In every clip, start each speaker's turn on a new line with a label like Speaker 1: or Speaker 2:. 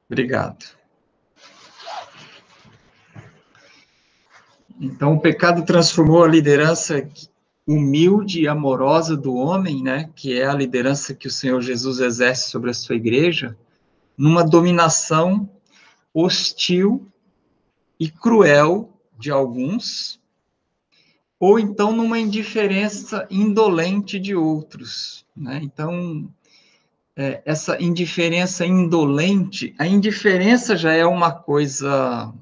Speaker 1: Obrigado. Então, o pecado transformou a liderança humilde e amorosa do homem, né, que é a liderança que o Senhor Jesus exerce sobre a sua igreja, numa dominação hostil e cruel de alguns, ou então numa indiferença indolente de outros, né? Então, essa indiferença indolente, a indiferença já é uma coisa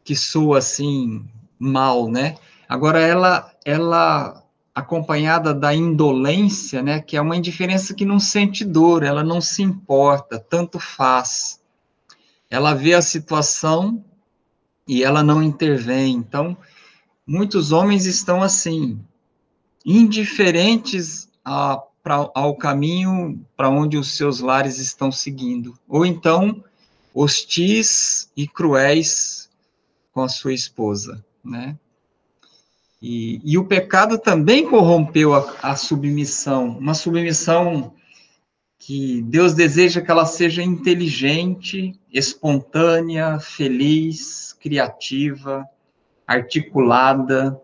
Speaker 1: que soa assim mal, né? Agora ela acompanhada da indolência, né, que é uma indiferença que não sente dor, ela não se importa, tanto faz. Ela vê a situação e ela não intervém. Então, muitos homens estão assim, indiferentes ao caminho para onde os seus lares estão seguindo, ou então hostis e cruéis com a sua esposa, né? E o pecado também corrompeu a submissão, uma submissão que Deus deseja que ela seja inteligente, espontânea, feliz, criativa, articulada,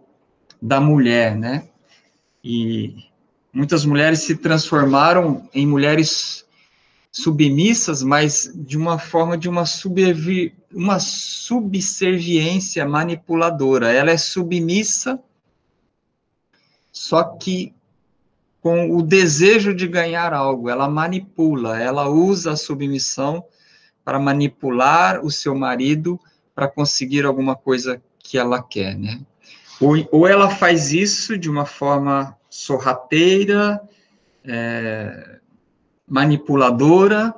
Speaker 1: da mulher, né? E muitas mulheres se transformaram em mulheres submissas, mas de uma forma de uma subserviência manipuladora. Ela é submissa, só que com o desejo de ganhar algo, ela manipula, ela usa a submissão para manipular o seu marido para conseguir alguma coisa que ela quer, né? Ou ela faz isso de uma forma sorrateira, manipuladora,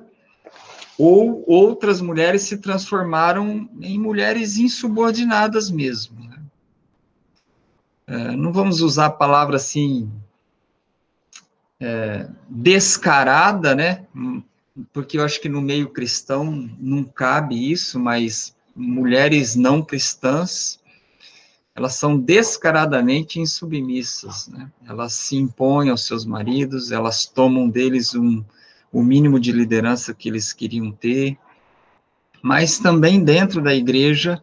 Speaker 1: ou outras mulheres se transformaram em mulheres insubordinadas mesmo. Né? Não vamos usar a palavra assim, descarada, né? Porque eu acho que no meio cristão não cabe isso, mas mulheres não cristãs, elas são descaradamente insubmissas, né? Elas se impõem aos seus maridos, elas tomam deles o mínimo de liderança que eles queriam ter, mas também dentro da igreja,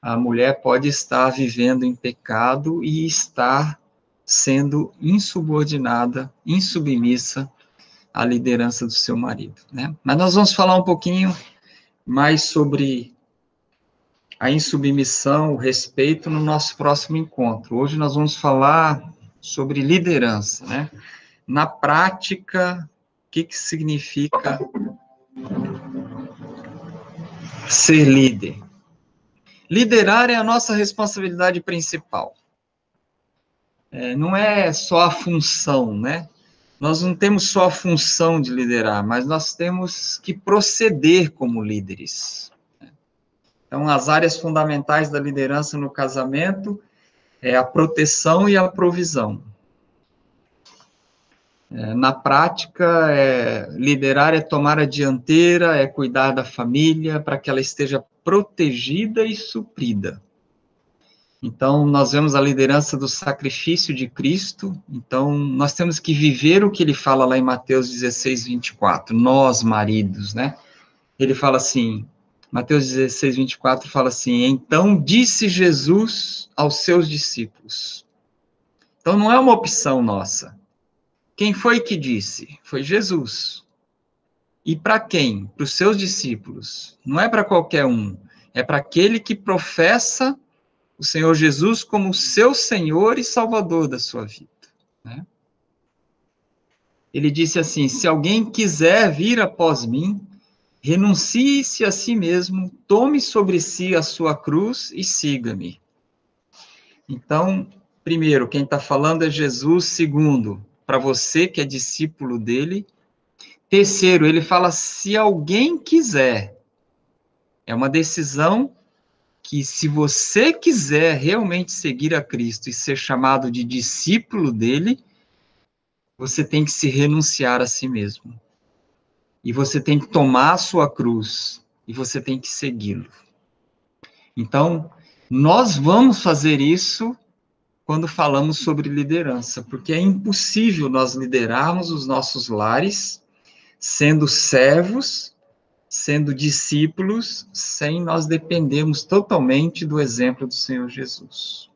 Speaker 1: a mulher pode estar vivendo em pecado e estar sendo insubordinada, insubmissa à liderança do seu marido, né? Mas nós vamos falar um pouquinho mais sobre a insubmissão, o respeito no nosso próximo encontro. Hoje nós vamos falar sobre liderança, né? Na prática, o que significa ser líder? Liderar é a nossa responsabilidade principal. Não é só a função, né? Nós não temos só a função de liderar, mas nós temos que proceder como líderes. Então, as áreas fundamentais da liderança no casamento é a proteção e a provisão. Na prática, liderar é tomar a dianteira, é cuidar da família para que ela esteja protegida e suprida. Então, nós vemos a liderança do sacrifício de Cristo, então nós temos que viver o que ele fala lá em Mateus 16, 24, nós, maridos, né? Ele fala assim, Mateus 16, 24 fala assim, então disse Jesus aos seus discípulos. Então, não é uma opção nossa. Quem foi que disse? Foi Jesus. E para quem? Para os seus discípulos. Não é para qualquer um. É para aquele que professa o Senhor Jesus como seu Senhor e Salvador da sua vida. Né? Ele disse assim, se alguém quiser vir após mim, renuncie-se a si mesmo, tome sobre si a sua cruz e siga-me. Então, primeiro, quem está falando é Jesus. Segundo, para você que é discípulo dele. Terceiro, ele fala, se alguém quiser. É uma decisão que, se você quiser realmente seguir a Cristo e ser chamado de discípulo dele, você tem que se renunciar a si mesmo. E você tem que tomar a sua cruz. E você tem que segui-lo. Então, nós vamos fazer isso quando falamos sobre liderança, porque é impossível nós liderarmos os nossos lares sendo servos sendo discípulos sem nós dependermos totalmente do exemplo do Senhor Jesus.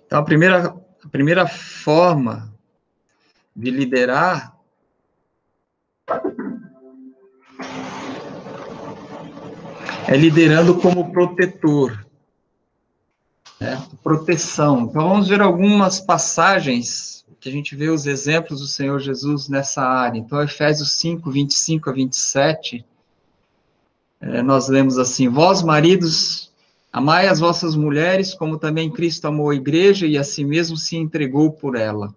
Speaker 1: Então, a primeira forma de liderar é liderando como protetor, né? Proteção. Então, vamos ver algumas passagens que a gente vê os exemplos do Senhor Jesus nessa área. Então, Efésios 5, 25 a 27, nós lemos assim: Vós, maridos, amai as vossas mulheres, como também Cristo amou a igreja e a si mesmo se entregou por ela,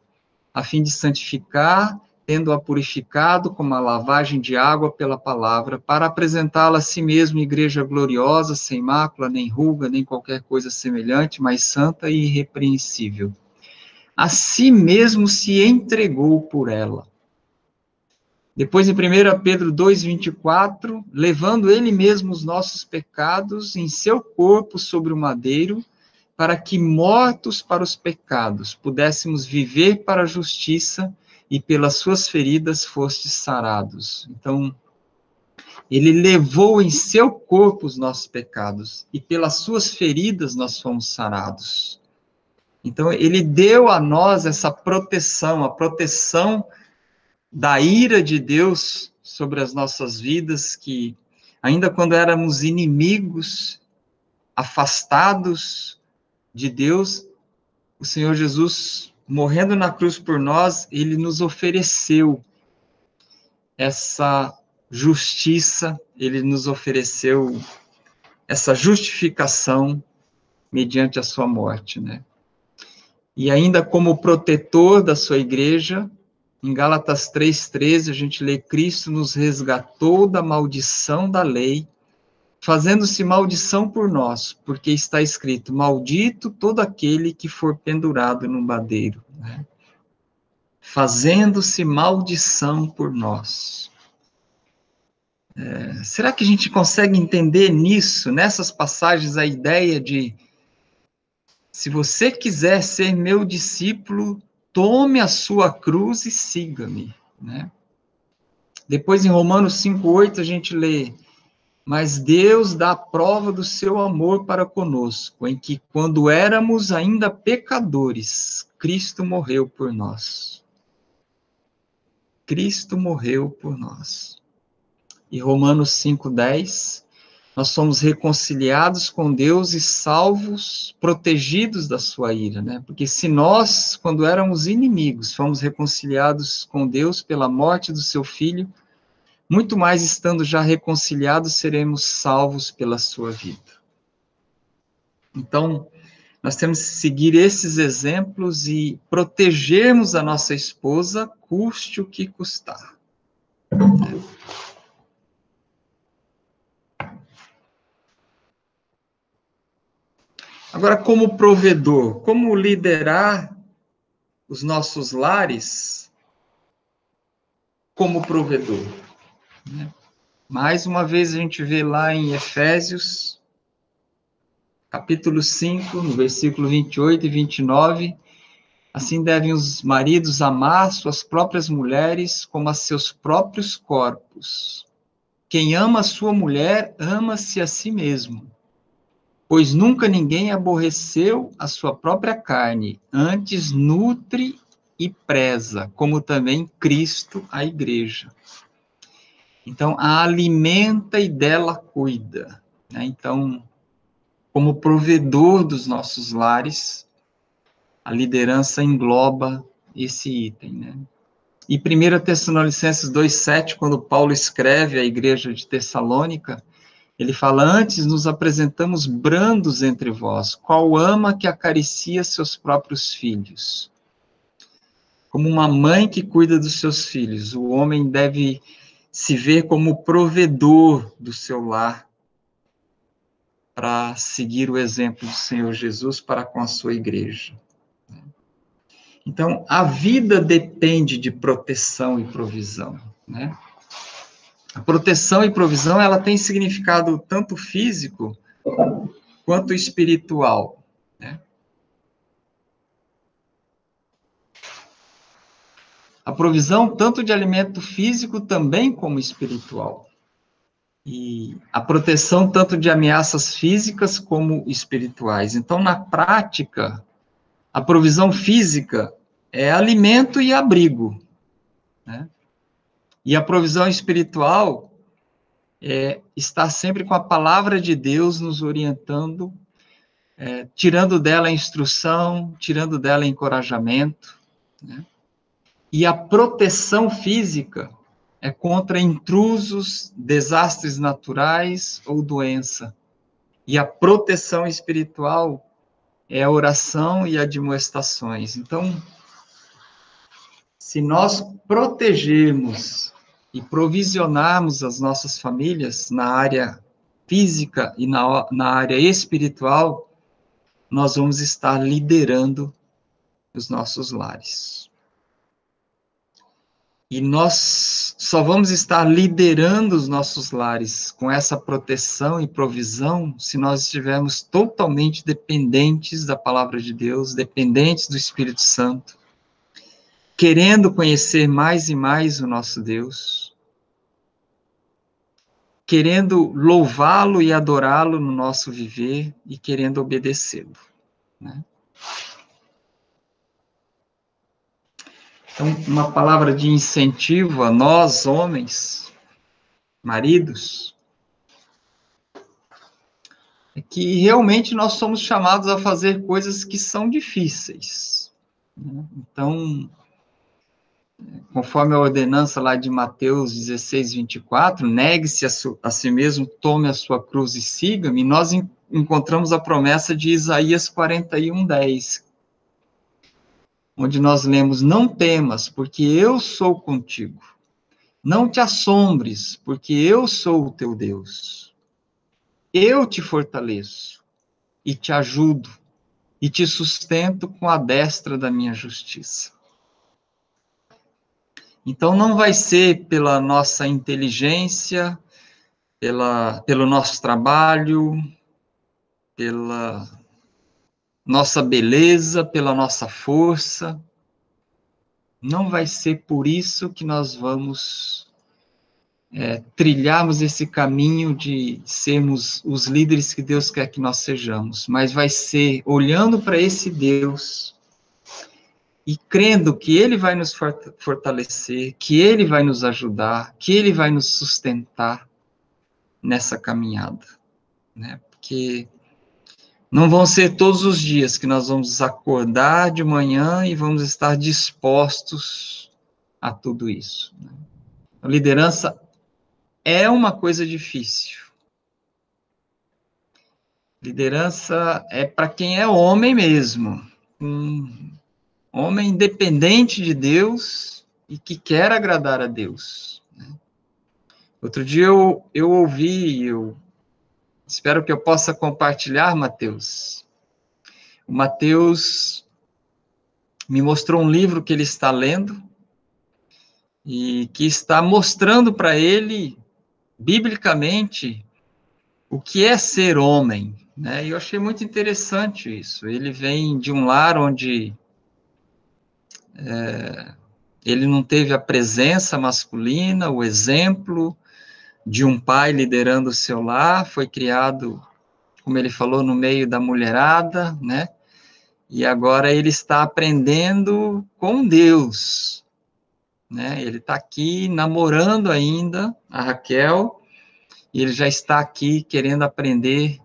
Speaker 1: a fim de santificar, tendo-a purificado com a lavagem de água pela palavra, para apresentá-la a si mesmo igreja gloriosa, sem mácula, nem ruga, nem qualquer coisa semelhante, mas santa e irrepreensível. A si mesmo se entregou por ela. Depois, em 1 Pedro 2,24, levando ele mesmo os nossos pecados em seu corpo sobre o madeiro, para que, mortos para os pecados, pudéssemos viver para a justiça, e pelas suas feridas fostes sarados. Então, ele levou em seu corpo os nossos pecados, e pelas suas feridas nós fomos sarados. Então, ele deu a nós essa proteção, a proteção da ira de Deus sobre as nossas vidas, que ainda quando éramos inimigos, afastados de Deus, o Senhor Jesus, morrendo na cruz por nós, ele nos ofereceu essa justiça, ele nos ofereceu essa justificação mediante a sua morte, né? E ainda como protetor da sua igreja, em Gálatas 3,13, a gente lê: Cristo nos resgatou da maldição da lei, fazendo-se maldição por nós, porque está escrito: maldito todo aquele que for pendurado no madeiro, né? Fazendo-se maldição por nós. Será que a gente consegue entender nisso, nessas passagens, a ideia de: se você quiser ser meu discípulo, tome a sua cruz e siga-me, né? Depois, em Romanos 5,8, a gente lê: mas Deus dá prova do seu amor para conosco, em que, quando éramos ainda pecadores, Cristo morreu por nós. Cristo morreu por nós. E Romanos 5,10, nós somos reconciliados com Deus e salvos, protegidos da sua ira, né? Porque se nós, quando éramos inimigos, fomos reconciliados com Deus pela morte do seu Filho, muito mais estando já reconciliados, seremos salvos pela sua vida. Então, nós temos que seguir esses exemplos e protegermos a nossa esposa, custe o que custar. Agora, como provedor, como liderar os nossos lares como provedor? Mais uma vez a gente vê lá em Efésios, capítulo 5, no versículo 28 e 29, assim devem os maridos amar suas próprias mulheres como a seus próprios corpos. Quem ama a sua mulher, ama-se a si mesmo. Pois nunca ninguém aborreceu a sua própria carne, antes nutre e preza, como também Cristo a igreja. Então, a alimenta e dela cuida, né? Então, como provedor dos nossos lares, a liderança engloba esse item, né? E 1 Tessalonicenses 2,7, quando Paulo escreve à igreja de Tessalônica, ele fala: antes nos apresentamos brandos entre vós, qual ama que acaricia seus próprios filhos. Como uma mãe que cuida dos seus filhos, o homem deve se ver como provedor do seu lar, para seguir o exemplo do Senhor Jesus para com a sua igreja. Então, a vida depende de proteção e provisão, né? A proteção e provisão, ela tem significado tanto físico quanto espiritual, né? A provisão tanto de alimento físico também como espiritual. E a proteção tanto de ameaças físicas como espirituais. Então, na prática, a provisão física é alimento e abrigo, né? E a provisão espiritual é estar sempre com a palavra de Deus nos orientando, tirando dela instrução, tirando dela encorajamento, né? E a proteção física é contra intrusos, desastres naturais ou doença. E a proteção espiritual é a oração e admoestações. Então, se nós protegermos e provisionarmos as nossas famílias na área física e na área espiritual, nós vamos estar liderando os nossos lares. E nós só vamos estar liderando os nossos lares com essa proteção e provisão se nós estivermos totalmente dependentes da palavra de Deus, dependentes do Espírito Santo, querendo conhecer mais e mais o nosso Deus, querendo louvá-lo e adorá-lo no nosso viver e querendo obedecê-lo, né? Então, uma palavra de incentivo a nós, homens, maridos, é que realmente nós somos chamados a fazer coisas que são difíceis, né? Então, conforme a ordenança lá de Mateus 16, 24, negue-se a si mesmo, tome a sua cruz e siga-me, nós encontramos a promessa de Isaías 41, 10, onde nós lemos, não temas, porque eu sou contigo, não te assombres, porque eu sou o teu Deus, eu te fortaleço, e te ajudo, e te sustento com a destra da minha justiça. Então, não vai ser pela nossa inteligência, pelo nosso trabalho, pela nossa beleza, pela nossa força. Não vai ser por isso que nós vamos trilharmos esse caminho de sermos os líderes que Deus quer que nós sejamos, mas vai ser olhando para esse Deus e crendo que Ele vai nos fortalecer, que Ele vai nos ajudar, que Ele vai nos sustentar nessa caminhada, né? Porque não vão ser todos os dias que nós vamos acordar de manhã e vamos estar dispostos a tudo isso, né? A liderança é uma coisa difícil. Liderança é para quem é homem mesmo, um homem independente de Deus e que quer agradar a Deus, né? Outro dia eu ouvi, eu espero que eu possa compartilhar, Mateus. O Mateus me mostrou um livro que ele está lendo e que está mostrando para ele, biblicamente, o que é ser homem, né? E eu achei muito interessante isso. Ele vem de um lar onde ele não teve a presença masculina, o exemplo de um pai liderando o seu lar, foi criado, como ele falou, no meio da mulherada, né? E agora ele está aprendendo com Deus, né? Ele está aqui namorando ainda a Raquel, e ele já está aqui querendo aprender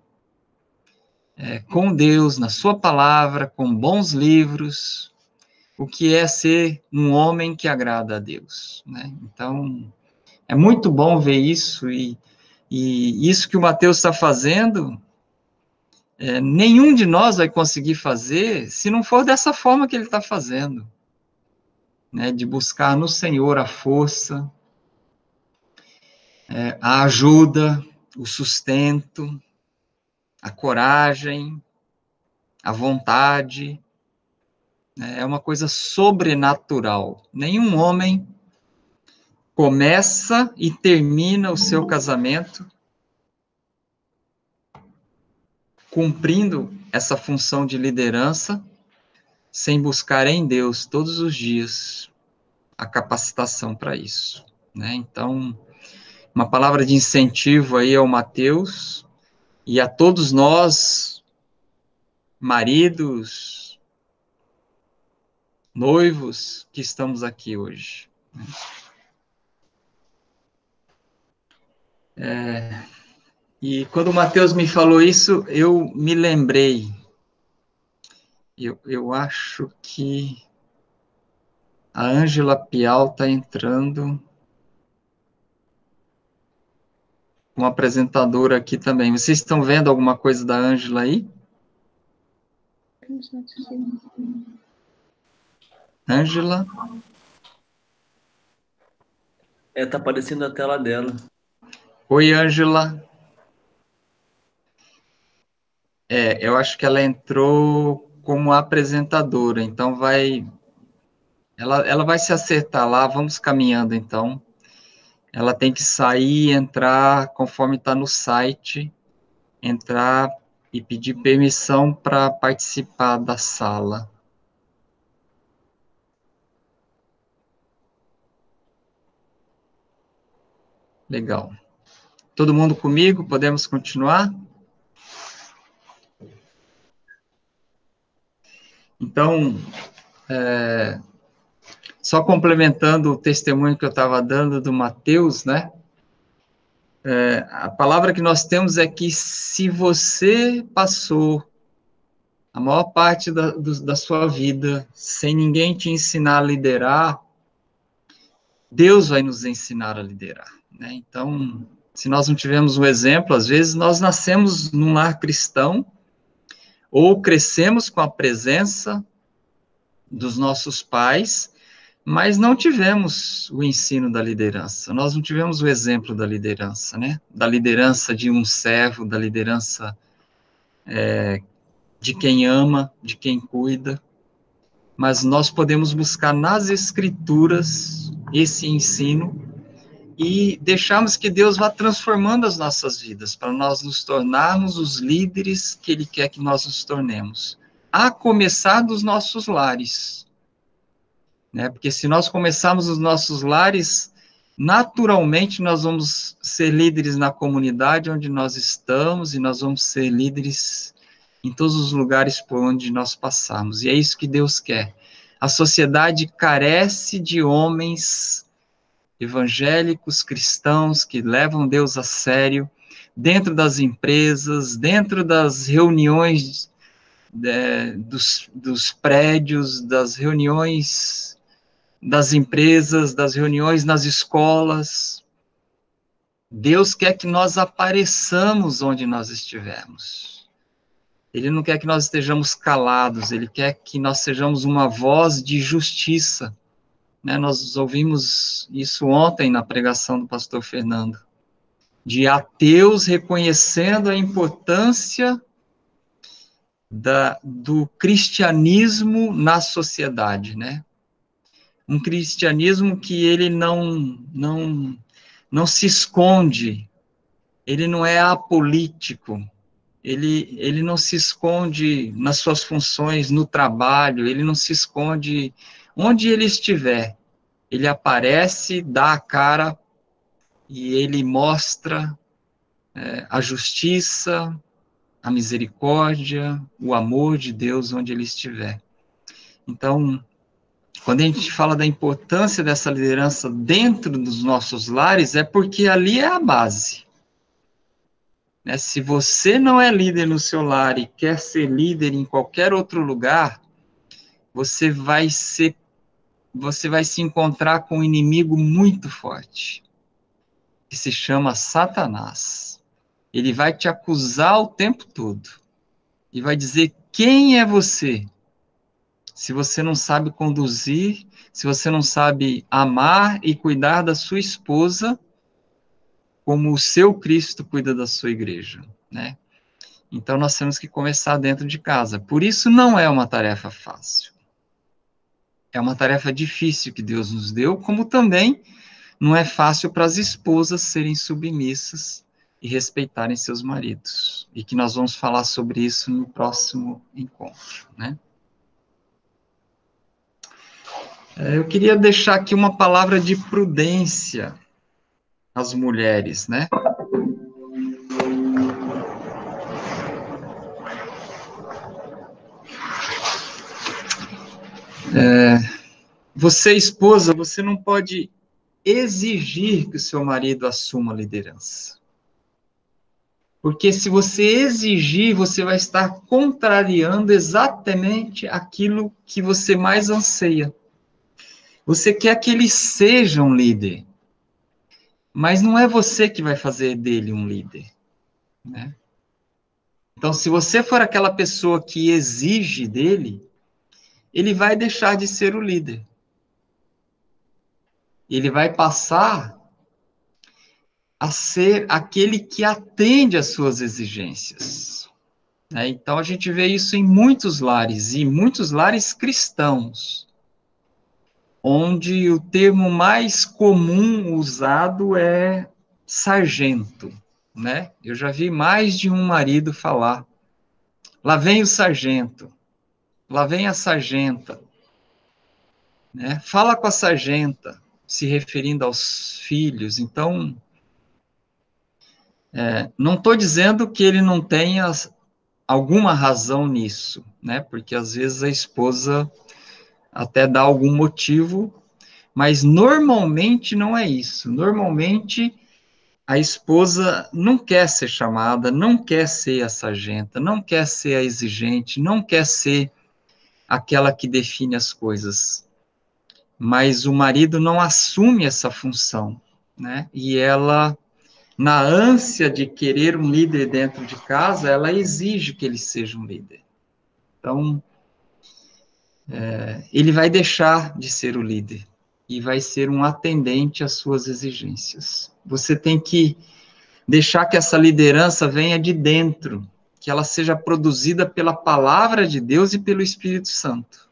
Speaker 1: com Deus, na sua palavra, com bons livros, o que é ser um homem que agrada a Deus, né? Então, é muito bom ver isso, e isso que o Mateus está fazendo, nenhum de nós vai conseguir fazer se não for dessa forma que ele está fazendo, né? De buscar no Senhor a força, a ajuda, o sustento, a coragem, a vontade, né? É uma coisa sobrenatural. Nenhum homem começa e termina o seu casamento cumprindo essa função de liderança sem buscar em Deus todos os dias a capacitação para isso, né? Então, uma palavra de incentivo aí ao Mateus e a todos nós, maridos, noivos, que estamos aqui hoje. E quando o Mateus me falou isso, eu me lembrei. Eu acho que a Ângela Pial está entrando, uma apresentadora aqui também. Vocês estão vendo alguma coisa da Ângela aí? Ângela?
Speaker 2: Tá aparecendo a tela dela.
Speaker 1: Oi, Ângela. Eu acho que ela entrou como apresentadora, então ela vai se acertar lá, vamos caminhando então. Ela tem que sair e entrar conforme está no site, entrar e pedir permissão para participar da sala. Legal. Todo mundo comigo? Podemos continuar? Então, só complementando o testemunho que eu estava dando do Mateus, né? A palavra que nós temos é que se você passou a maior parte da sua vida sem ninguém te ensinar a liderar, Deus vai nos ensinar a liderar, né? Então, se nós não tivermos um exemplo, às vezes nós nascemos num lar cristão ou crescemos com a presença dos nossos pais, mas não tivemos o ensino da liderança, nós não tivemos o exemplo da liderança, né? Da liderança de um servo, da liderança de quem ama, de quem cuida, mas nós podemos buscar nas escrituras esse ensino e deixarmos que Deus vá transformando as nossas vidas, para nós nos tornarmos os líderes que Ele quer que nós nos tornemos, a começar dos nossos lares, né? Porque se nós começarmos os nossos lares, naturalmente nós vamos ser líderes na comunidade onde nós estamos e nós vamos ser líderes em todos os lugares por onde nós passarmos. E é isso que Deus quer. A sociedade carece de homens evangélicos, cristãos, que levam Deus a sério, dentro das empresas, dentro das reuniões dos prédios, das reuniões das empresas, das reuniões nas escolas. Deus quer que nós apareçamos onde nós estivermos. Ele não quer que nós estejamos calados, ele quer que nós sejamos uma voz de justiça, né? Nós ouvimos isso ontem na pregação do pastor Fernando, de ateus reconhecendo a importância do cristianismo na sociedade, né? Um cristianismo que ele não se esconde, ele não é apolítico, ele não se esconde nas suas funções, no trabalho, ele não se esconde onde ele estiver. Ele aparece, dá a cara e ele mostra a justiça, a misericórdia, o amor de Deus onde ele estiver. Então, quando a gente fala da importância dessa liderança dentro dos nossos lares, é porque ali é a base. Né? Se você não é líder no seu lar e quer ser líder em qualquer outro lugar, você vai se encontrar com um inimigo muito forte, que se chama Satanás. Ele vai te acusar o tempo todo e vai dizer quem é você, se você não sabe conduzir, se você não sabe amar e cuidar da sua esposa como o seu Cristo cuida da sua igreja, né? Então nós temos que começar dentro de casa. Por isso não é uma tarefa fácil. É uma tarefa difícil que Deus nos deu, como também não é fácil para as esposas serem submissas e respeitarem seus maridos. E que nós vamos falar sobre isso no próximo encontro, né? Eu queria deixar aqui uma palavra de prudência às mulheres, né? Você, esposa, você não pode exigir que o seu marido assuma a liderança. Porque se você exigir, você vai estar contrariando exatamente aquilo que você mais anseia. Você quer que ele seja um líder, mas não é você que vai fazer dele um líder, né? Então, se você for aquela pessoa que exige dele, ele vai deixar de ser o líder. Ele vai passar a ser aquele que atende às suas exigências, né? Então, a gente vê isso em muitos lares, e muitos lares cristãos, onde o termo mais comum usado é sargento, né? Eu já vi mais de um marido falar, lá vem o sargento, lá vem a sargenta, né? Fala com a sargenta, se referindo aos filhos. Então, não estou dizendo que ele não tenha alguma razão nisso, né? Porque às vezes a esposa até dá algum motivo, mas normalmente não é isso. Normalmente a esposa não quer ser chamada, não quer ser a sargenta, não quer ser a exigente, não quer ser aquela que define as coisas. Mas o marido não assume essa função, né? E ela, na ânsia de querer um líder dentro de casa, ela exige que ele seja um líder. Então, ele vai deixar de ser o líder e vai ser um atendente às suas exigências. Você tem que deixar que essa liderança venha de dentro, que ela seja produzida pela palavra de Deus e pelo Espírito Santo.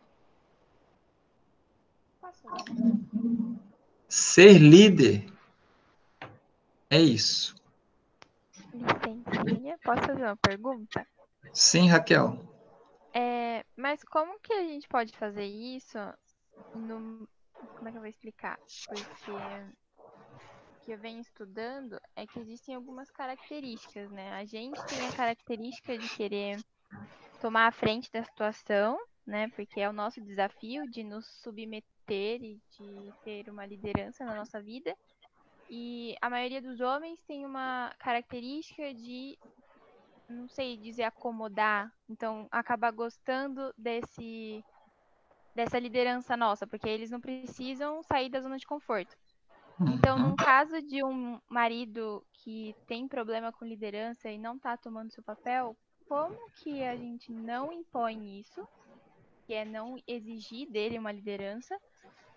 Speaker 1: Ser líder é isso.
Speaker 3: Licencinha, posso fazer uma pergunta?
Speaker 1: Sim, Raquel.
Speaker 3: Mas como que a gente pode fazer isso como é que eu vou explicar? Porque o que eu venho estudando é que existem algumas características, né? A gente tem a característica de querer tomar a frente da situação, né? Porque é o nosso desafio de nos submeter e de ter uma liderança na nossa vida. E a maioria dos homens tem uma característica de, não sei dizer, acomodar, então acabar gostando dessa liderança nossa, porque eles não precisam sair da zona de conforto. Então, num caso de um marido que tem problema com liderança e não está tomando seu papel, como que a gente não impõe isso, que é não exigir dele uma liderança,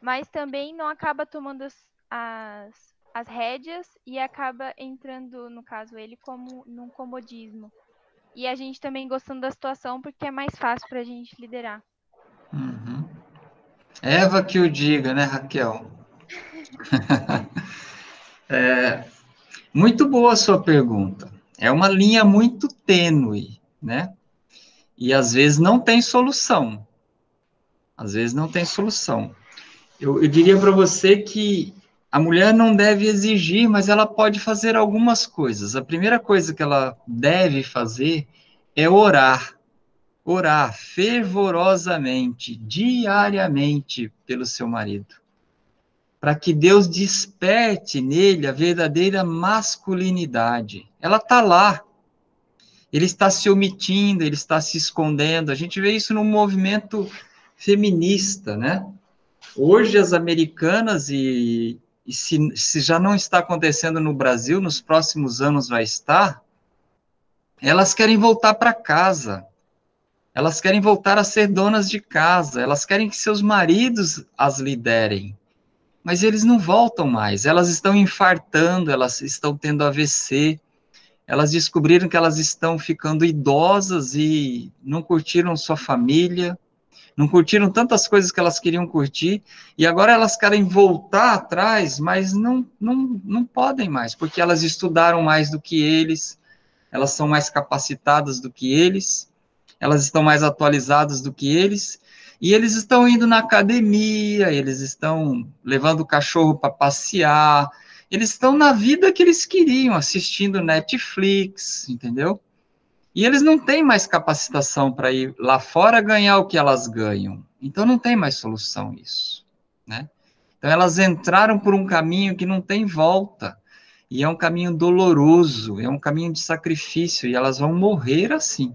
Speaker 3: mas também não acaba tomando as rédeas e acaba entrando, no caso, ele como num comodismo. E a gente também gostando da situação porque é mais fácil para a gente liderar.
Speaker 1: Uhum. Eva que o diga, né, Raquel? Muito boa a sua pergunta. É uma linha muito tênue, né? E às vezes não tem solução. Às vezes não tem solução. Eu diria para você que a mulher não deve exigir, mas ela pode fazer algumas coisas. A primeira coisa que ela deve fazer é orar. Orar fervorosamente, diariamente, pelo seu marido, para que Deus desperte nele a verdadeira masculinidade. Ela está lá, ele está se omitindo, ele está se escondendo. A gente vê isso no movimento feminista, né? Hoje as americanas, e se já não está acontecendo no Brasil, nos próximos anos vai estar, elas querem voltar para casa. Elas querem voltar a ser donas de casa, elas querem que seus maridos as liderem, mas eles não voltam mais, elas estão infartando, elas estão tendo AVC, elas descobriram que elas estão ficando idosas e não curtiram sua família, não curtiram tantas coisas que elas queriam curtir, e agora elas querem voltar atrás, mas não podem mais, porque elas estudaram mais do que eles, elas são mais capacitadas do que eles, elas estão mais atualizadas do que eles, E eles estão indo na academia, eles estão levando o cachorro para passear, eles estão na vida que eles queriam, assistindo Netflix, entendeu? E eles não têm mais capacitação para ir lá fora ganhar o que elas ganham. Então não tem mais solução isso, né? Então elas entraram por um caminho que não tem volta. E é um caminho doloroso, é um caminho de sacrifício, e elas vão morrer assim.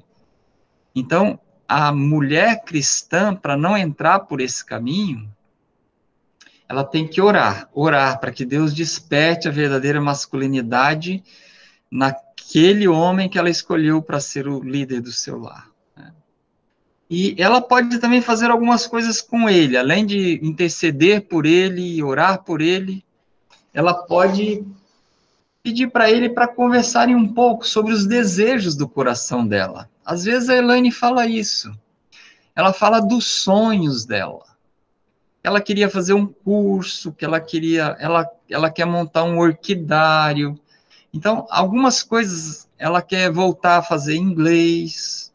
Speaker 1: Então, a mulher cristã, para não entrar por esse caminho, ela tem que orar para que Deus desperte a verdadeira masculinidade naquele homem que ela escolheu para ser o líder do seu lar. Né? E ela pode também fazer algumas coisas com ele, além de interceder por ele e orar por ele, ela pode pedir para ele para conversarem um pouco sobre os desejos do coração dela. Às vezes a Elaine fala isso. Ela fala dos sonhos dela. Ela queria fazer um curso, que ela quer montar um orquidário. Então, algumas coisas ela quer voltar a fazer inglês.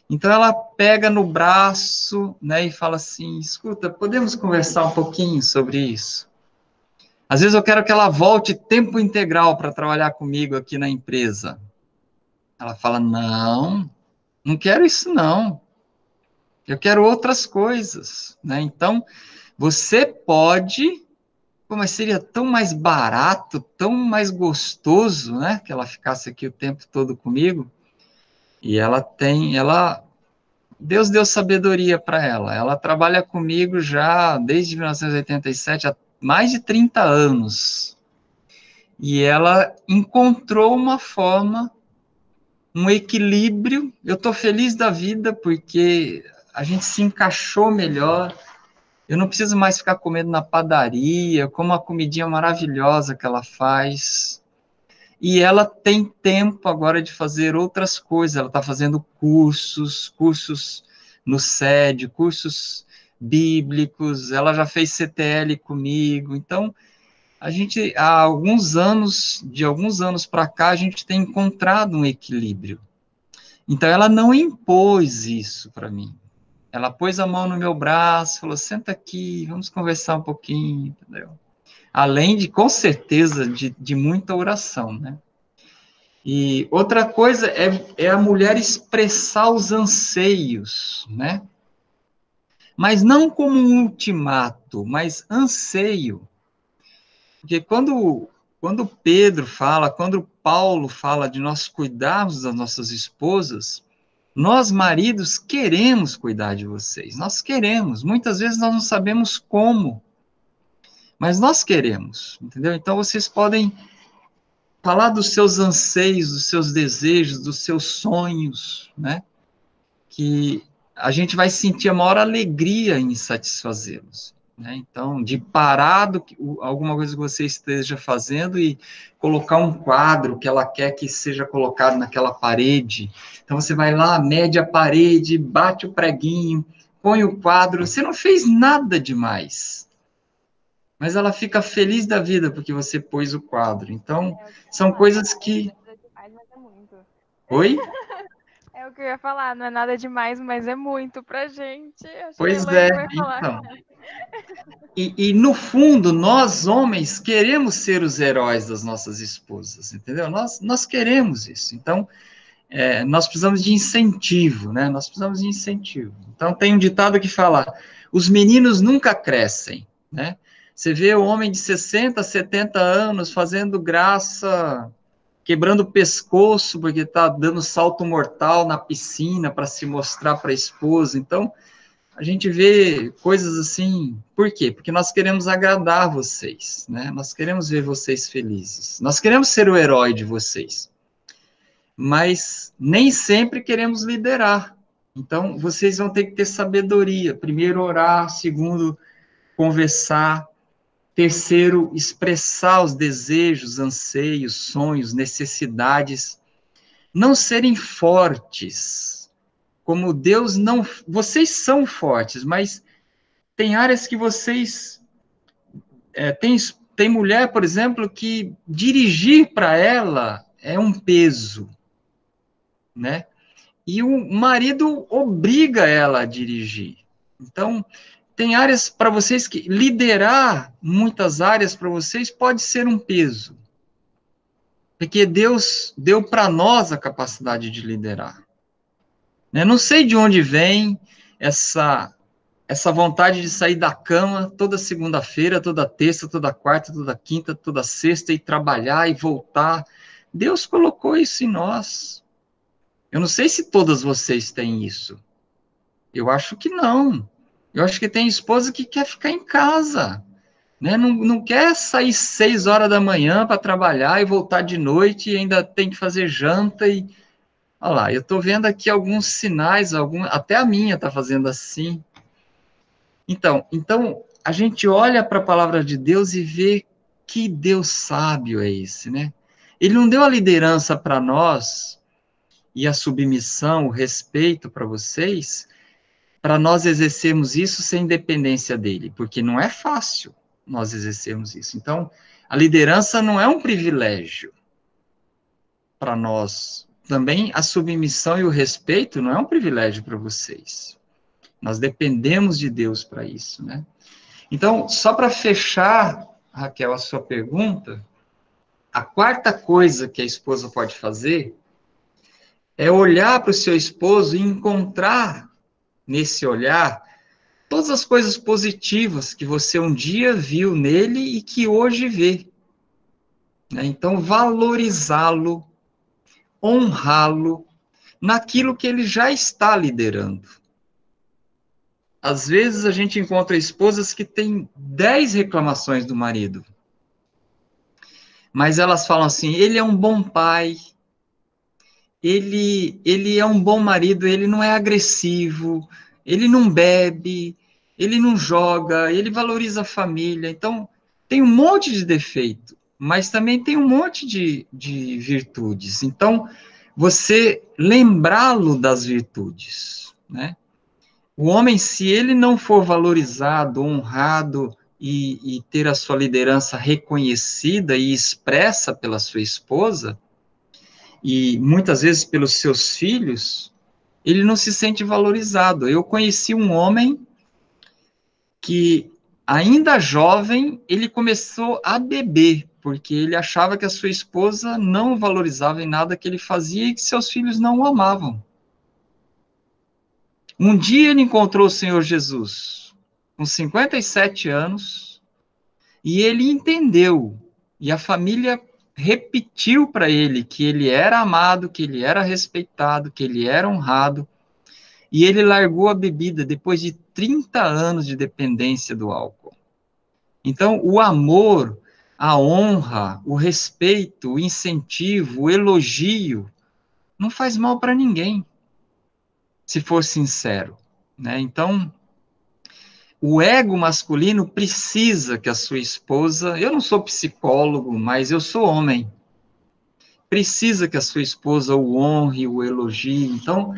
Speaker 1: Então ela pega no braço, né, e fala assim: escuta, podemos conversar um pouquinho sobre isso? Às vezes eu quero que ela volte tempo integral para trabalhar comigo aqui na empresa. Ela fala: não, não quero isso não. Eu quero outras coisas, né? Então, você pode, mas seria tão mais barato, tão mais gostoso, né? Que ela ficasse aqui o tempo todo comigo. E Deus deu sabedoria para ela. Ela trabalha comigo já desde 1987, há mais de 30 anos. E ela encontrou uma forma, um equilíbrio. Eu estou feliz da vida porque a gente se encaixou melhor. Eu não preciso mais ficar comendo na padaria, como a comidinha maravilhosa que ela faz. E ela tem tempo agora de fazer outras coisas. Ela está fazendo cursos no SED, cursos bíblicos. Ela já fez CTL comigo. Então, a gente, de alguns anos para cá, a gente tem encontrado um equilíbrio. Então, ela não impôs isso para mim. Ela pôs a mão no meu braço, falou: senta aqui, vamos conversar um pouquinho, entendeu? Além de, com certeza, de muita oração, né? E outra coisa é a mulher expressar os anseios, né? Mas não como um ultimato, mas anseio. Porque quando Pedro fala, quando Paulo fala de nós cuidarmos das nossas esposas, nós, maridos, queremos cuidar de vocês. Nós queremos. Muitas vezes nós não sabemos como, mas nós queremos, entendeu? Então, vocês podem falar dos seus anseios, dos seus desejos, dos seus sonhos, né? Que a gente vai sentir a maior alegria em satisfazê-los. Né? Então, de parar alguma coisa que você esteja fazendo e colocar um quadro que ela quer que seja colocado naquela parede. Então, você vai lá, mede a parede, bate o preguinho, põe o quadro. Você não fez nada demais. Mas ela fica feliz da vida porque você pôs o quadro. Então, são coisas que... Oi?
Speaker 3: É o que eu ia falar, não é nada demais, mas é muito pra gente. Acho
Speaker 1: Pois
Speaker 3: que a
Speaker 1: é,
Speaker 3: Elaine vai falar.
Speaker 1: então. E, no fundo, nós homens queremos ser os heróis das nossas esposas, entendeu? Nós queremos isso. Então, nós precisamos de incentivo, né? Nós precisamos de incentivo. Então, tem um ditado que fala: os meninos nunca crescem, né? Você vê o homem de 60, 70 anos fazendo graça, quebrando o pescoço porque está dando salto mortal na piscina para se mostrar para a esposa. Então, a gente vê coisas assim. Por quê? Porque nós queremos agradar vocês, né? Nós queremos ver vocês felizes. Nós queremos ser o herói de vocês. Mas nem sempre queremos liderar. Então, vocês vão ter que ter sabedoria. Primeiro, orar. Segundo, conversar. Terceiro, expressar os desejos, anseios, sonhos, necessidades. Não serem fortes. Como Deus não... Vocês são fortes, mas tem áreas que vocês... tem mulher, por exemplo, que dirigir para ela é um peso, né? E o marido obriga ela a dirigir. Então, tem áreas para vocês que liderar muitas áreas para vocês pode ser um peso. Porque Deus deu para nós a capacidade de liderar. Né? Não sei de onde vem essa vontade de sair da cama toda segunda-feira, toda terça, toda quarta, toda quinta, toda sexta, e trabalhar e voltar. Deus colocou isso em nós. Eu não sei se todas vocês têm isso. Eu acho que não. Eu acho que tem esposa que quer ficar em casa. Né? Não quer sair 6 horas da manhã para trabalhar e voltar de noite e ainda tem que fazer janta. Olha lá, eu estou vendo aqui alguns sinais, até a minha está fazendo assim. Então, a gente olha para a palavra de Deus e vê que Deus sábio é esse, né? Ele não deu a liderança para nós e a submissão, o respeito para vocês, para nós exercermos isso sem dependência dele, porque não é fácil nós exercermos isso. Então, a liderança não é um privilégio para nós. Também a submissão e o respeito não é um privilégio para vocês. Nós dependemos de Deus para isso, né? Então, só para fechar, Raquel, a sua pergunta, a quarta coisa que a esposa pode fazer é olhar para o seu esposo e encontrar nesse olhar todas as coisas positivas que você um dia viu nele e que hoje vê. Né? Então, valorizá-lo, honrá-lo naquilo que ele já está liderando. Às vezes a gente encontra esposas que têm 10 reclamações do marido. Mas elas falam assim, ele é um bom pai, ele é um bom marido, ele não é agressivo, ele não bebe, ele não joga, ele valoriza a família. Então, tem um monte de defeito, mas também tem um monte de virtudes. Então, você lembrá-lo das virtudes, né? O homem, se ele não for valorizado, honrado e ter a sua liderança reconhecida e expressa pela sua esposa, e muitas vezes pelos seus filhos, ele não se sente valorizado. Eu conheci um homem que, ainda jovem, ele começou a beber, porque ele achava que a sua esposa não o valorizava em nada que ele fazia e que seus filhos não o amavam. Um dia ele encontrou o Senhor Jesus, com 57 anos, e ele entendeu, e a família repetiu para ele que ele era amado, que ele era respeitado, que ele era honrado, e ele largou a bebida depois de 30 anos de dependência do álcool. Então, o amor, a honra, o respeito, o incentivo, o elogio, não faz mal para ninguém, se for sincero, né? Então, o ego masculino precisa que a sua esposa, eu não sou psicólogo, mas eu sou homem, precisa que a sua esposa o honre, o elogie. Então,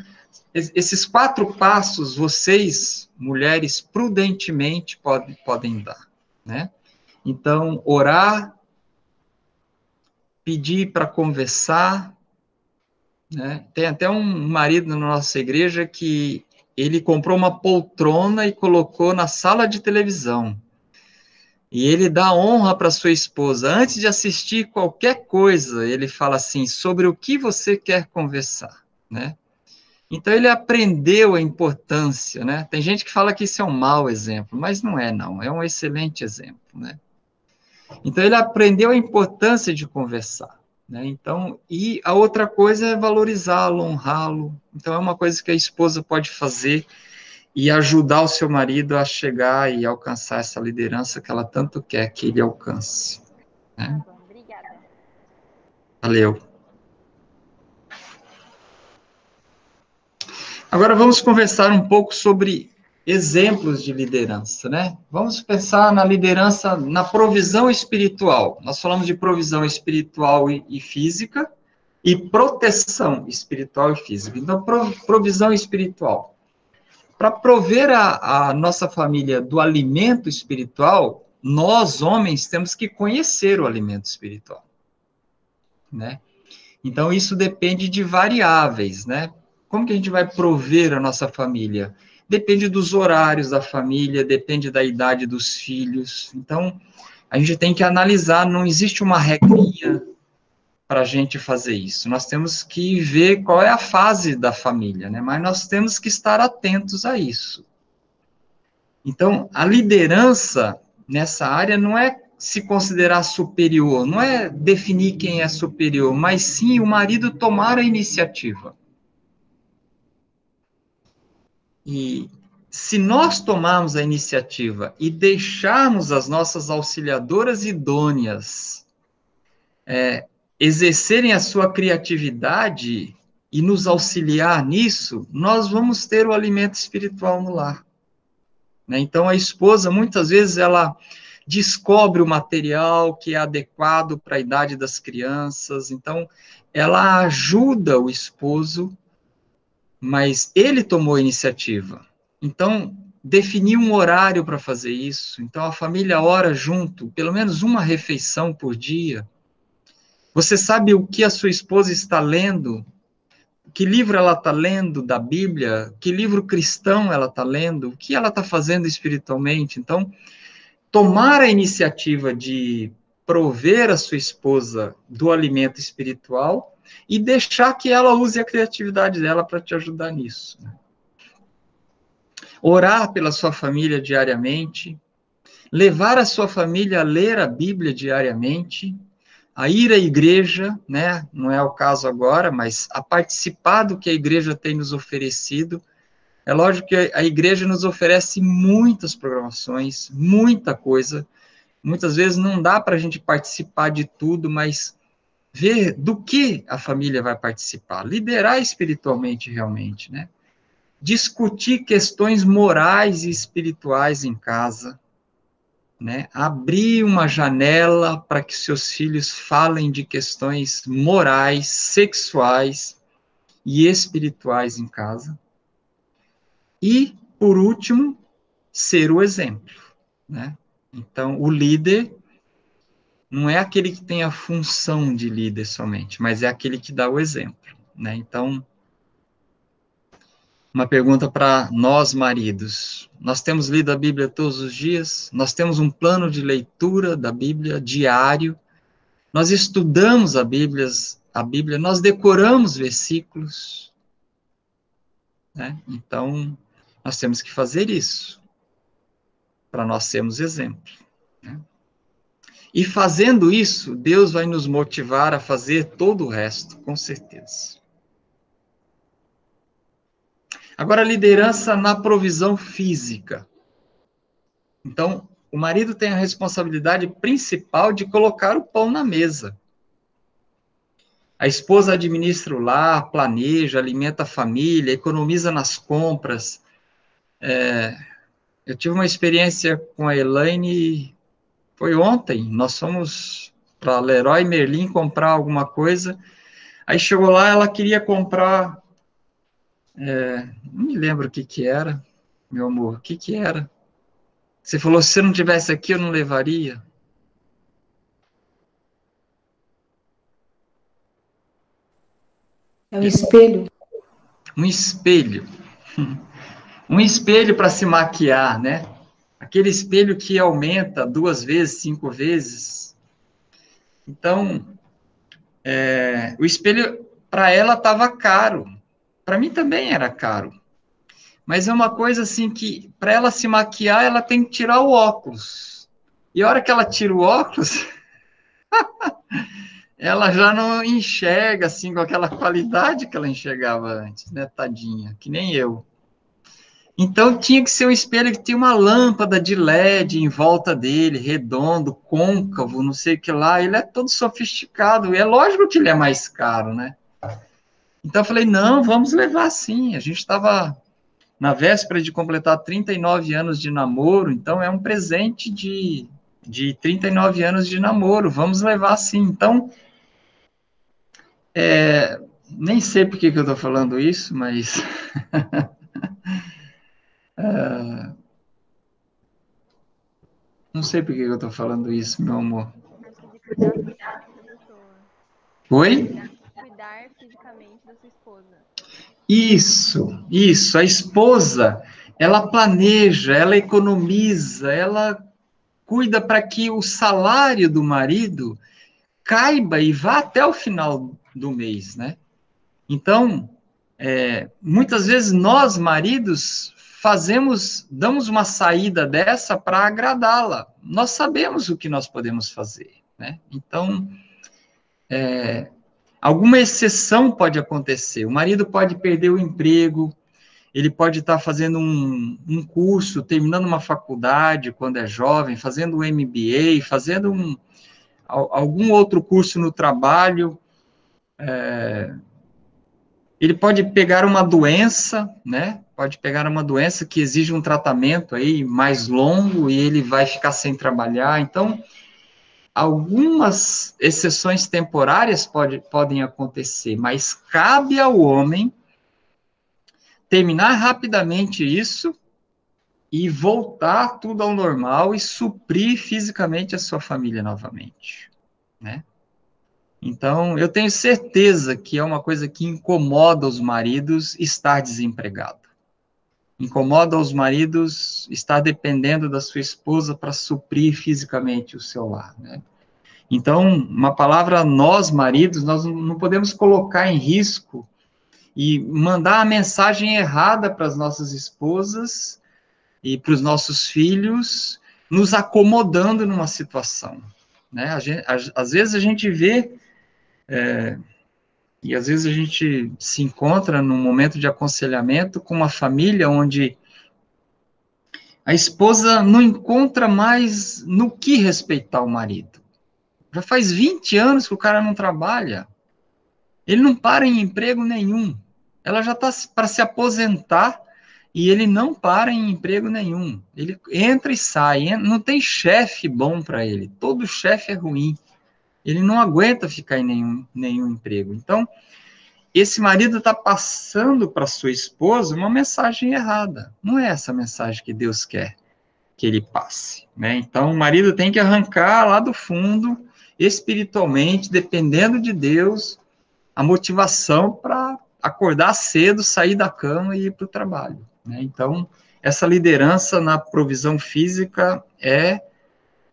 Speaker 1: esses 4 passos, vocês, mulheres, prudentemente podem dar, né? Então, orar, pedir para conversar, né? Tem até um marido na nossa igreja que ele comprou uma poltrona e colocou na sala de televisão. E ele dá honra para sua esposa. Antes de assistir qualquer coisa, ele fala assim, sobre o que você quer conversar, né? Então, ele aprendeu a importância, né? Tem gente que fala que isso é um mau exemplo, mas não é, não. É um excelente exemplo, né? Então, ele aprendeu a importância de conversar, né? Então, e a outra coisa é valorizá-lo, honrá-lo. Então, é uma coisa que a esposa pode fazer e ajudar o seu marido a chegar e alcançar essa liderança que ela tanto quer que ele alcance, né?
Speaker 3: Tá bom, obrigada.
Speaker 1: Valeu. Agora vamos conversar um pouco sobre exemplos de liderança, né? Vamos pensar na liderança, na provisão espiritual. Nós falamos de provisão espiritual e física e proteção espiritual e física. Então, provisão espiritual. Para prover a nossa família do alimento espiritual, nós, homens, temos que conhecer o alimento espiritual, né? Então, isso depende de variáveis, né? Como que a gente vai prover a nossa família? depende dos horários da família, depende da idade dos filhos. Então, a gente tem que analisar, não existe uma regrinha para a gente fazer isso. Nós temos que ver qual é a fase da família, né? Mas nós temos que estar atentos a isso. Então, a liderança nessa área não é se considerar superior, não é definir quem é superior, mas sim o marido tomar a iniciativa. E se nós tomarmos a iniciativa e deixarmos as nossas auxiliadoras idôneas exercerem a sua criatividade e nos auxiliar nisso, nós vamos ter o alimento espiritual no lar. Né? Então, a esposa, muitas vezes, ela descobre o material que é adequado para a idade das crianças, então, ela ajuda o esposo, mas ele tomou a iniciativa. Então, definir um horário para fazer isso, então a família ora junto, pelo menos uma refeição por dia. Você sabe o que a sua esposa está lendo? Que livro ela está lendo da Bíblia? Que livro cristão ela está lendo? O que ela está fazendo espiritualmente? Então, tomar a iniciativa de prover a sua esposa do alimento espiritual e deixar que ela use a criatividade dela para te ajudar nisso. Orar pela sua família diariamente, levar a sua família a ler a Bíblia diariamente, a ir à igreja, né? Não é o caso agora, mas a participar do que a igreja tem nos oferecido. É lógico que a igreja nos oferece muitas programações, muita coisa. Muitas vezes não dá para a gente participar de tudo, mas ver do que a família vai participar, liderar espiritualmente realmente, né? Discutir questões morais e espirituais em casa, né? Abrir uma janela para que seus filhos falem de questões morais, sexuais e espirituais em casa. E, por último, ser o exemplo, né? Então, o líder não é aquele que tem a função de líder somente, mas é aquele que dá o exemplo, né? Então, uma pergunta para nós, maridos. Nós temos lido a Bíblia todos os dias? Nós temos um plano de leitura da Bíblia diário? Nós estudamos a Bíblia, nós decoramos versículos, né? Então, nós temos que fazer isso, para nós sermos exemplo, né? E fazendo isso, Deus vai nos motivar a fazer todo o resto, com certeza. Agora, liderança na provisão física. Então, o marido tem a responsabilidade principal de colocar o pão na mesa. A esposa administra o lar, planeja, alimenta a família, economiza nas compras. Eu tive uma experiência com a Elaine, foi ontem, nós fomos para Leroy Merlin comprar alguma coisa, aí chegou lá, ela queria comprar, não me lembro o que era, meu amor, o que era? Você falou, se você não tivesse aqui, eu não levaria.
Speaker 4: É um espelho.
Speaker 1: Um espelho. Um espelho para se maquiar, né? Aquele espelho que aumenta 2 vezes, 5 vezes. Então, o espelho, para ela, estava caro. Para mim também era caro. Mas é uma coisa assim que, para ela se maquiar, ela tem que tirar o óculos. E a hora que ela tira o óculos, ela já não enxerga assim com aquela qualidade que ela enxergava antes, né, tadinha, que nem eu. Então tinha que ser um espelho que tinha uma lâmpada de LED em volta dele, redondo, côncavo, não sei o que lá. Ele é todo sofisticado, e é lógico que ele é mais caro, né? Então eu falei, não, vamos levar sim. A gente estava na véspera de completar 39 anos de namoro, então é um presente de 39 anos de namoro, vamos levar sim. Então, nem sei por que eu estou falando isso, mas... não sei por que eu estou falando isso, meu amor.
Speaker 3: Acho que de cuidar fisicamente da pessoa.
Speaker 1: Oi?
Speaker 3: Cuidar fisicamente da sua esposa.
Speaker 1: Isso. A esposa, ela planeja, ela economiza, ela cuida para que o salário do marido caiba e vá até o final do mês, né? Então, muitas vezes nós, maridos, damos uma saída dessa para agradá-la. Nós sabemos o que nós podemos fazer, né? Então, alguma exceção pode acontecer. O marido pode perder o emprego, ele pode estar fazendo um curso, terminando uma faculdade quando é jovem, fazendo um MBA, fazendo algum outro curso no trabalho. Ele pode pegar uma doença, né? Pode pegar uma doença que exige um tratamento aí mais longo e ele vai ficar sem trabalhar. Então, algumas exceções temporárias podem acontecer, mas cabe ao homem terminar rapidamente isso e voltar tudo ao normal e suprir fisicamente a sua família novamente, né? Então, eu tenho certeza que é uma coisa que incomoda os maridos estar desempregado. Incomoda os maridos estar dependendo da sua esposa para suprir fisicamente o seu lar, né? Então, uma palavra, nós maridos, nós não podemos colocar em risco e mandar a mensagem errada para as nossas esposas e para os nossos filhos, nos acomodando numa situação, né? Às vezes a gente vê, e às vezes a gente se encontra num momento de aconselhamento com uma família onde a esposa não encontra mais no que respeitar o marido. Já faz 20 anos que o cara não trabalha. Ele não para em emprego nenhum. Ela já está para se aposentar e ele não para em emprego nenhum. Ele entra e sai. Não tem chefe bom para ele. Todo chefe é ruim. Ele não aguenta ficar em nenhum emprego. Então, esse marido está passando para sua esposa uma mensagem errada. Não é essa mensagem que Deus quer que ele passe, né? Então, o marido tem que arrancar lá do fundo, espiritualmente, dependendo de Deus, a motivação para acordar cedo, sair da cama e ir para o trabalho, né? Então, essa liderança na provisão física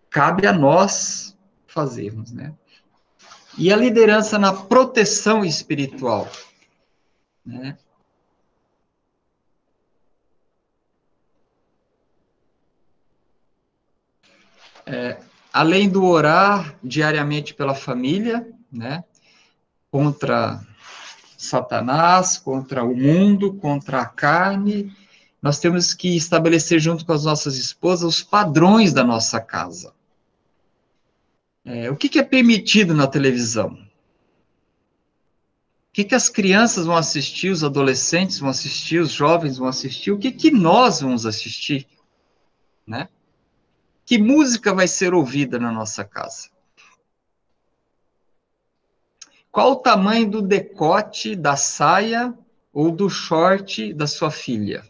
Speaker 1: cabe a nós fazermos, né? E a liderança na proteção espiritual, né? Além do orar diariamente pela família, né? Contra Satanás, contra o mundo, contra a carne, nós temos que estabelecer junto com as nossas esposas os padrões da nossa casa. O que é permitido na televisão? O que as crianças vão assistir, os adolescentes vão assistir, os jovens vão assistir, o que nós vamos assistir, né? Que música vai ser ouvida na nossa casa? Qual o tamanho do decote da saia ou do short da sua filha?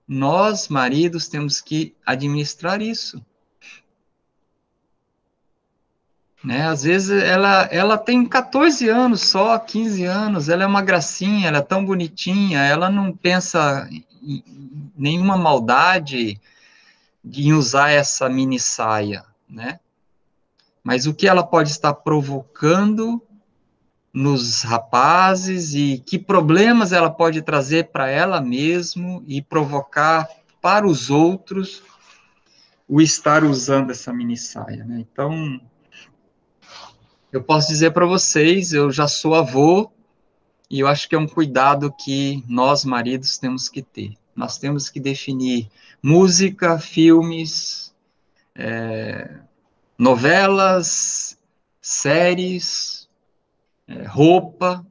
Speaker 1: Nós, maridos, temos que administrar isso. Né? Às vezes ela tem 14 anos só, 15 anos, ela é uma gracinha, ela é tão bonitinha, ela não pensa em nenhuma maldade em usar essa mini saia, né? Mas o que ela pode estar provocando nos rapazes e que problemas ela pode trazer para ela mesma e provocar para os outros o estar usando essa mini saia, né? Então, eu posso dizer para vocês, eu já sou avô, e eu acho que é um cuidado que nós, maridos, temos que ter. Nós temos que definir música, filmes, novelas, séries, roupa.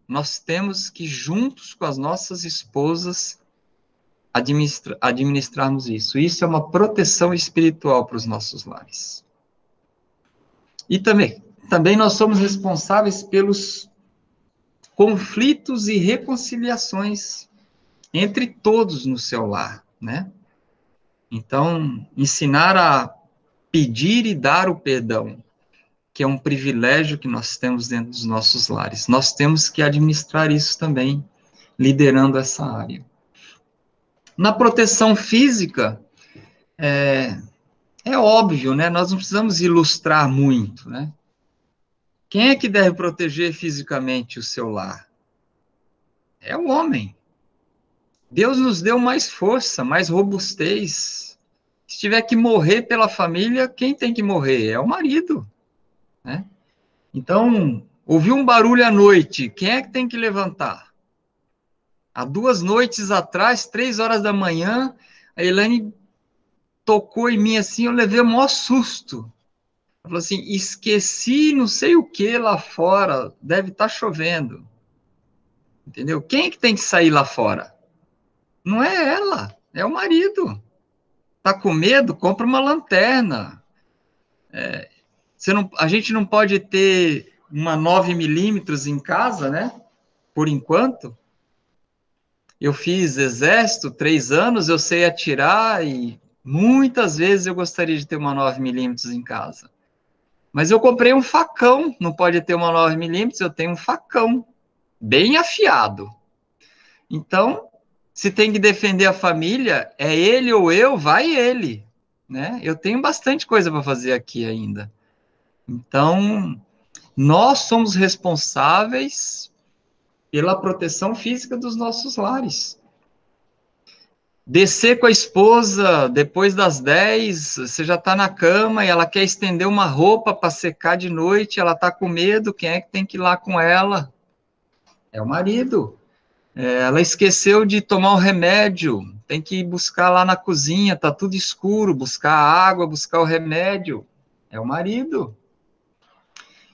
Speaker 1: Nós temos que, juntos com as nossas esposas, administrarmos isso. Isso é uma proteção espiritual para os nossos lares. E também nós somos responsáveis pelos conflitos e reconciliações entre todos no seu lar, né? Então, ensinar a pedir e dar o perdão, que é um privilégio que nós temos dentro dos nossos lares. Nós temos que administrar isso também, liderando essa área. Na proteção física, é óbvio, né? Nós não precisamos ilustrar muito, né? Quem é que deve proteger fisicamente o seu lar? É o homem. Deus nos deu mais força, mais robustez. Se tiver que morrer pela família, quem tem que morrer? É o marido, né? Então, ouviu um barulho à noite, quem é que tem que levantar? Há 2 noites atrás, 3 horas da manhã, a Elaine tocou em mim assim, eu levei o maior susto. Ela falou assim, esqueci não sei o que lá fora, deve estar chovendo. Entendeu? Quem é que tem que sair lá fora? Não é ela, é o marido. Tá com medo? Compra uma lanterna. A gente não pode ter uma 9 mm em casa, né? Por enquanto. Eu fiz exército 3 anos, eu sei atirar e muitas vezes eu gostaria de ter uma 9 mm em casa. Mas eu comprei um facão, não pode ter uma 9 mm, eu tenho um facão, bem afiado. Então, se tem que defender a família, é ele ou eu, vai ele, né? Eu tenho bastante coisa para fazer aqui ainda. Então, nós somos responsáveis pela proteção física dos nossos lares. Descer com a esposa depois das 10, você já está na cama e ela quer estender uma roupa para secar de noite, ela está com medo, quem é que tem que ir lá com ela? É o marido. Ela esqueceu de tomar o remédio, tem que ir buscar lá na cozinha, está tudo escuro, buscar a água, buscar o remédio. É o marido.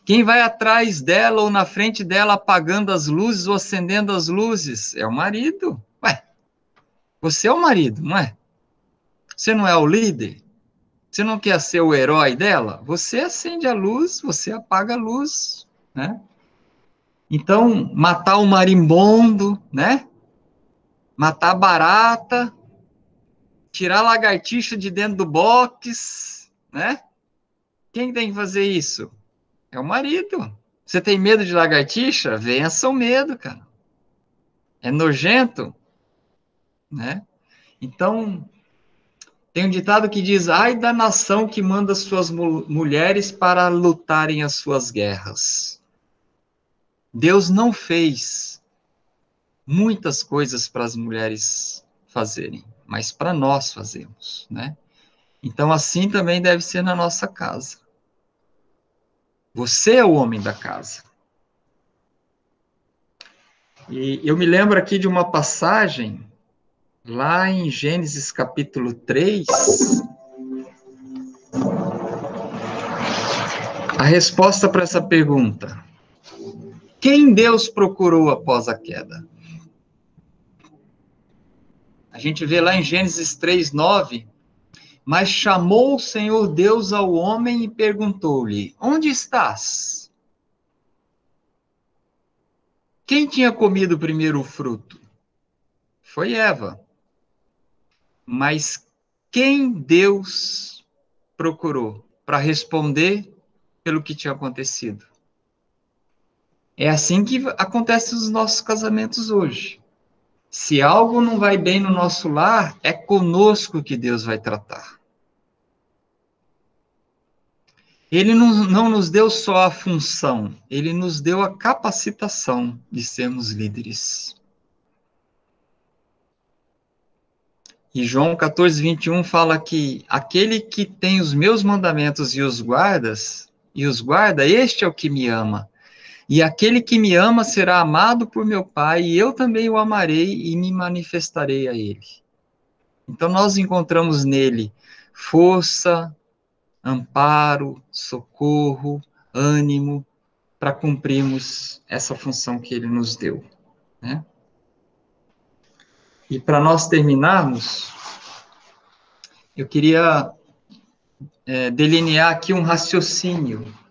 Speaker 1: Quem vai atrás dela ou na frente dela apagando as luzes ou acendendo as luzes? É o marido. Ué, você é o marido, não é? Você não é o líder? Você não quer ser o herói dela? Você acende a luz, você apaga a luz, né? Então, matar o marimbondo, né? Matar a barata, tirar a lagartixa de dentro do box, né? Quem tem que fazer isso? É o marido. Você tem medo de lagartixa? Vença o medo, cara. É nojento, né? Então, tem um ditado que diz, ai da nação que manda suas mulheres para lutarem as suas guerras. Deus não fez muitas coisas para as mulheres fazerem, mas para nós fazemos, né? Então, assim também deve ser na nossa casa. Você é o homem da casa. E eu me lembro aqui de uma passagem, lá em Gênesis capítulo 3, a resposta para essa pergunta. Quem Deus procurou após a queda? A gente vê lá em Gênesis 3:9, mas chamou o Senhor Deus ao homem e perguntou-lhe, onde estás? Quem tinha comido primeiro o fruto? Foi Eva. Mas quem Deus procurou para responder pelo que tinha acontecido? É assim que acontece nos nossos casamentos hoje. Se algo não vai bem no nosso lar, é conosco que Deus vai tratar. Ele não nos deu só a função, ele nos deu a capacitação de sermos líderes. E João 14:21 fala que aquele que tem os meus mandamentos e os guarda, este é o que me ama. E aquele que me ama será amado por meu Pai, e eu também o amarei e me manifestarei a ele. Então nós encontramos nele força, amparo, socorro, ânimo, para cumprirmos essa função que ele nos deu, né? E para nós terminarmos, eu queria delinear aqui um raciocínio.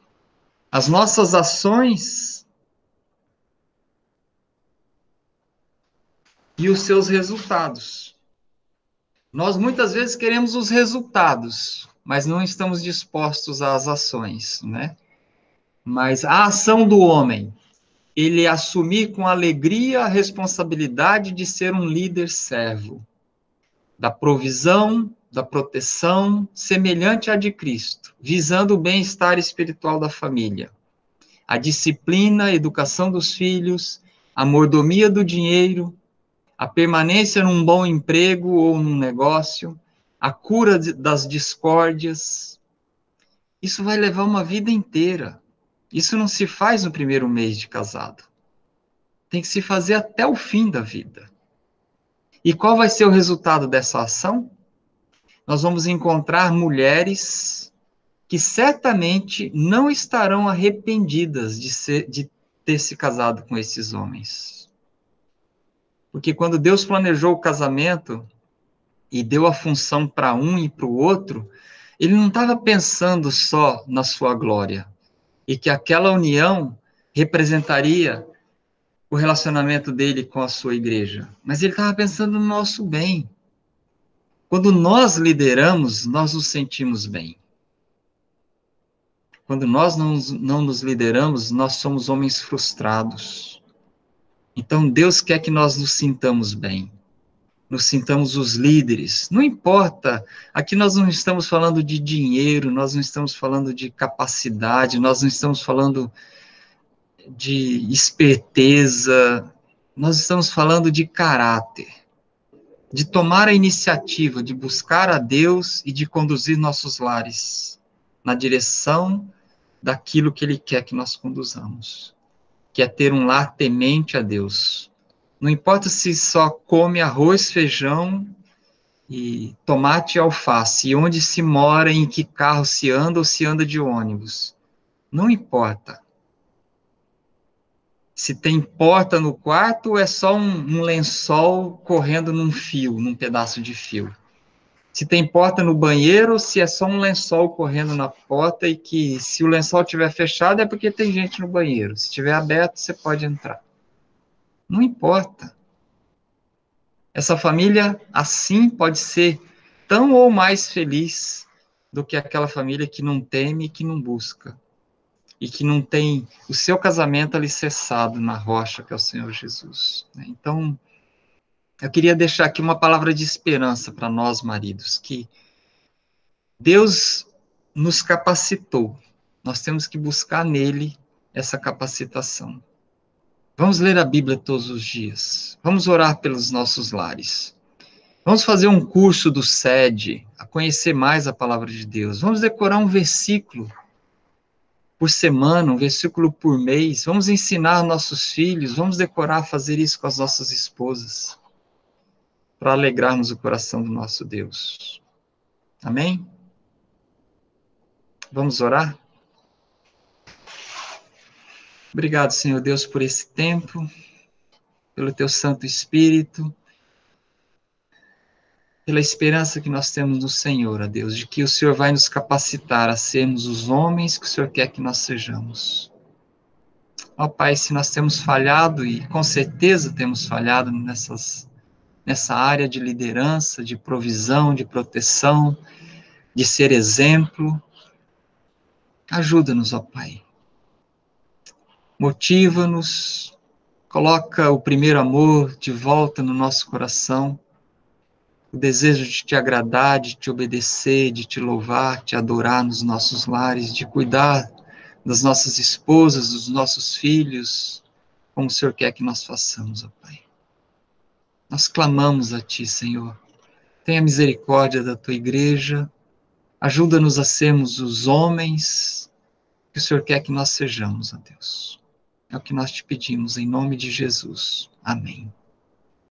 Speaker 1: As nossas ações e os seus resultados. Nós muitas vezes queremos os resultados, mas não estamos dispostos às ações, né? Mas a ação do homem, ele assumir com alegria a responsabilidade de ser um líder servo. da provisão, da proteção, semelhante à de Cristo, visando o bem-estar espiritual da família, a disciplina, a educação dos filhos, a mordomia do dinheiro, a permanência num bom emprego ou num negócio, a cura das discórdias. Isso vai levar uma vida inteira. Isso não se faz no primeiro mês de casado. Tem que se fazer até o fim da vida. E qual vai ser o resultado dessa ação? Nós vamos encontrar mulheres que certamente não estarão arrependidas de ter se casado com esses homens. Porque quando Deus planejou o casamento e deu a função para um e para o outro, ele não estava pensando só na sua glória, e que aquela união representaria o relacionamento dele com a sua igreja, mas ele estava pensando no nosso bem. Quando nós lideramos, nós nos sentimos bem. Quando nós não nos lideramos, nós somos homens frustrados. Então, Deus quer que nós nos sintamos bem, nos sintamos os líderes. Não importa, aqui nós não estamos falando de dinheiro, nós não estamos falando de capacidade, nós não estamos falando de esperteza, nós estamos falando de caráter, de tomar a iniciativa, de buscar a Deus e de conduzir nossos lares na direção daquilo que Ele quer que nós conduzamos, que é ter um lar temente a Deus. Não importa se só come arroz, feijão e tomate e alface, e onde se mora, em que carro se anda ou se anda de ônibus. Não importa. Se tem porta no quarto ou é só um lençol correndo num fio, num pedaço de fio. Se tem porta no banheiro ou se é só um lençol correndo na porta e que se o lençol estiver fechado é porque tem gente no banheiro. Se estiver aberto, você pode entrar. Não importa. Essa família, assim, pode ser tão ou mais feliz do que aquela família que não teme e que não busca. E que não tem o seu casamento alicerçado na rocha, que é o Senhor Jesus. Então, eu queria deixar aqui uma palavra de esperança para nós, maridos, que Deus nos capacitou. Nós temos que buscar nele essa capacitação. Vamos ler a Bíblia todos os dias. Vamos orar pelos nossos lares. Vamos fazer um curso do SED, a conhecer mais a palavra de Deus. Vamos decorar um versículo por semana, um versículo por mês. Vamos ensinar nossos filhos, vamos decorar, fazer isso com as nossas esposas, para alegrarmos o coração do nosso Deus. Amém? Vamos orar? Obrigado, Senhor Deus, por esse tempo, pelo Teu Santo Espírito, pela esperança que nós temos no Senhor, ó Deus, de que o Senhor vai nos capacitar a sermos os homens que o Senhor quer que nós sejamos. Ó Pai, se nós temos falhado, e com certeza temos falhado nessa área de liderança, de provisão, de proteção, de ser exemplo, ajuda-nos, ó Pai. Motiva-nos, coloca o primeiro amor de volta no nosso coração, o desejo de te agradar, de te obedecer, de te louvar, te adorar nos nossos lares, de cuidar das nossas esposas, dos nossos filhos, como o Senhor quer que nós façamos, ó Pai. Nós clamamos a Ti, Senhor. Tenha misericórdia da Tua igreja, ajuda-nos a sermos os homens que o Senhor quer que nós sejamos, ó Deus. É o que nós te pedimos, em nome de Jesus. Amém.